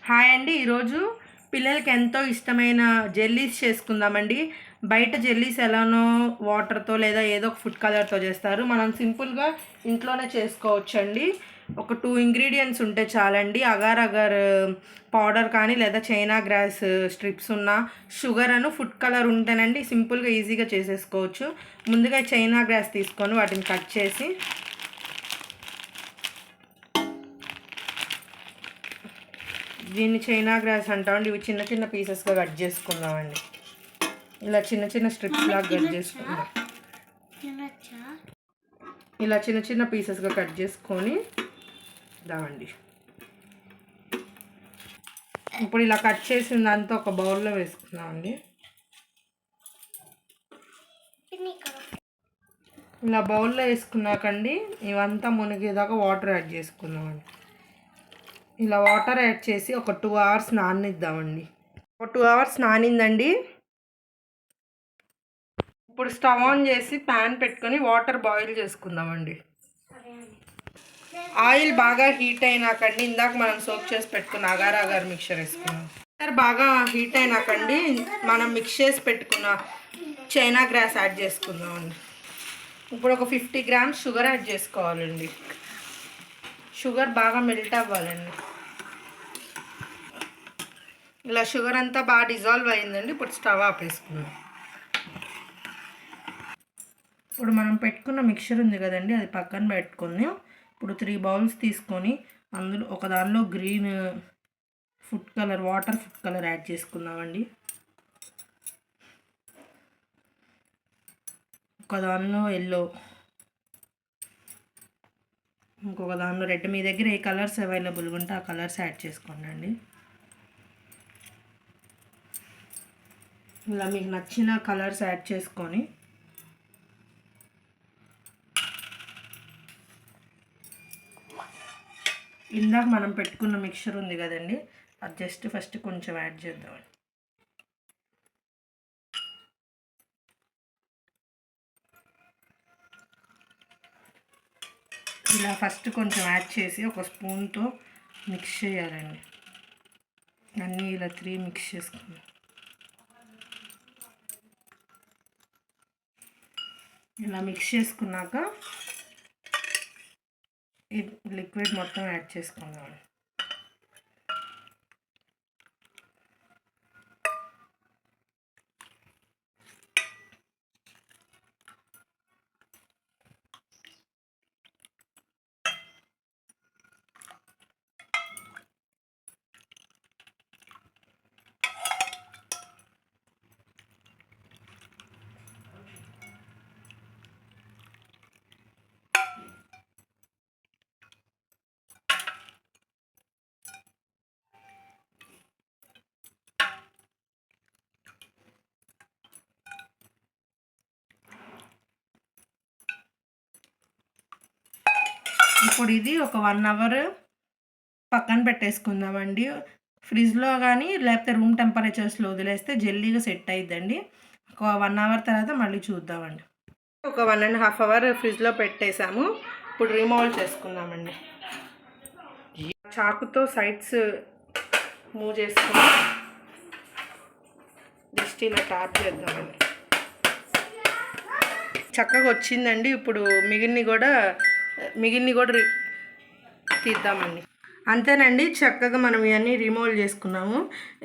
Hi అండి. ఈరోజు పిల్లలకి ఎంతో ఇష్టమైన జెల్లీస్ చేసుకుందామండి. బయట జెల్లీస్ ఎలానో వాటర్తో లేదా ఏదో ఒక ఫుడ్ కలర్తో చేస్తారు. మనం సింపుల్గా ఇంట్లోనే చేసుకోవచ్చండి. ఒక 2 ఇంగ్రీడియంట్స్ ఉంటే చాలండి. అగార్ అగార్ పౌడర్ కానీ లేదా చైనా గ్రాస్ స్ట్రిప్స్ ఉన్న షుగర్ అను ఫుడ్ కలర్ ఉంటేనండి సింపుల్గా ఈజీగా చేసేసుకోవచ్చు. ముందుగా చైనా గ్రాస్ తీసుకొని వాటిని కట్ చేసి దీన్ని చైనా గ్రాస్ అంటామండి. ఇవి చిన్న చిన్న పీసెస్గా కట్ చేసుకుందామండి. ఇలా చిన్న చిన్న స్ట్రిప్స్ లాగా కట్ చేసుకుందాం. ఇలా చిన్న చిన్న పీసెస్గా కట్ చేసుకొని దామండి. ఇప్పుడు ఇలా కట్ చేసిన దాంతో ఒక బౌల్లో వేసుకుందామండి. ఇలా బౌల్లో వేసుకున్నాకండి ఇవంతా మునిగేదాకా వాటర్ యాడ్ చేసుకుందామండి. ఇలా వాటర్ యాడ్ చేసి ఒక 2 అవర్స్ నాననిద్దామండి. ఒక 2 అవర్స్ నానిందండి. ఇప్పుడు స్టవ్ ఆన్ చేసి ప్యాన్ పెట్టుకొని వాటర్ బాయిల్ చేసుకుందామండి. ఆయిల్ బాగా హీట్ అయినాకండి ఇందాక మనం సోప్ చేసి పెట్టుకున్న అగార్ అగార్ మిక్చర్ వేసుకున్నాం. బాగా హీట్ అయినాకండి మనం మిక్స్ చేసి పెట్టుకున్న చైనా గ్రాస్ యాడ్ చేసుకుందామండి. ఇప్పుడు ఒక 50 గ్రామ్స్ షుగర్ యాడ్ చేసుకోవాలండి. షుగర్ బాగా మెల్ట్ అవ్వాలండి. ఇలా షుగర్ అంతా బాగా డిజాల్వ్ అయిందండి. ఇప్పుడు స్టవ్ ఆపేసుకుందాం. ఇప్పుడు మనం పెట్టుకున్న మిక్చర్ ఉంది కదండి, అది పక్కన పెట్టుకొని ఇప్పుడు 3 బౌల్స్ తీసుకొని అందులో ఒక దానిలో green food colour water food colour add చేసుకుందామండి. ఒక దానిలో ఎల్లో, ఇంకొక దానిలో రెడ్. మీ దగ్గర ఏ కలర్స్ అవైలబుల్గా ఉంటే ఆ కలర్స్ యాడ్ చేసుకోండి. ఇలా మీకు నచ్చిన కలర్స్ యాడ్ చేసుకొని ఇందాక మనం పెట్టుకున్న మిక్చర్ ఉంది కదండి, అది జస్ట్ ఫస్ట్ కొంచెం యాడ్ చేద్దామండి. ఇలా ఫస్ట్ కొంచెం యాడ్ చేసి ఒక స్పూన్తో మిక్స్ చేయాలండి. అన్నీ ఇలా 3 మిక్స్ చేసుకుందాం. ఇలా మిక్స్ చేసుకున్నాక ఈ లిక్విడ్ మొత్తం యాడ్ చేసుకుందాం. ఇప్పుడు ఇది ఒక 1 అవర్ పక్కన పెట్టేసుకుందామండి. ఫ్రిడ్జ్లో కానీ లేకపోతే రూమ్ టెంపరేచర్స్లో వదిలేస్తే జెల్లీగా సెట్ అయిద్దండి. ఒక 1 అవర్ తర్వాత మళ్ళీ చూద్దామండి. ఒక 1.5 అవర్ ఫ్రిడ్జ్లో పెట్టేసాము. ఇప్పుడు రిమూవ్ చేసుకుందామండి. చాకుతో సైడ్స్ మూవ్ చేసుకుని జస్ట్ ఇలా ట్యాప్ చేద్దామండి. చక్కగా వచ్చిందండి. ఇప్పుడు మిగిలిని కూడా తీద్దామండి. అంతేనండి, చక్కగా మనం ఇవన్నీ రిమూవ్ చేసుకున్నాము.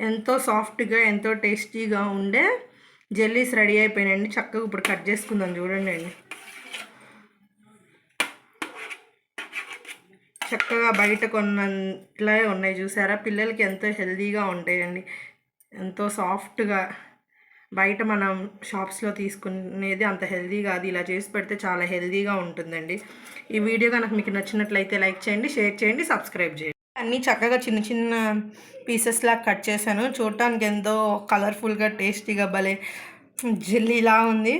ఎంతో సాఫ్ట్గా ఎంతో టేస్టీగా ఉండే జెల్లీస్ రెడీ అయిపోయినాయండి. చక్కగా ఇప్పుడు కట్ చేసుకుందాం. చూడండి అండి, చక్కగా బయట కొన్నట్లే ఉన్నాయి. చూసారా, పిల్లలకి ఎంతో హెల్తీగా ఉంటాయండి. ఎంతో సాఫ్ట్గా బయట మనం షాప్స్లో తీసుకునేది అంత హెల్తీ కాదు. ఇలా చేసి పెడితే చాలా హెల్తీగా ఉంటుందండి. ఈ వీడియో కనుక మీకు నచ్చినట్లయితే లైక్ చేయండి, షేర్ చేయండి, సబ్స్క్రైబ్ చేయండి. అన్నీ చక్కగా చిన్న చిన్న పీసెస్లా కట్ చేశాను. చూడటానికి ఎంతో కలర్ఫుల్గా టేస్టీగా భలే జెల్లీలా ఉంది.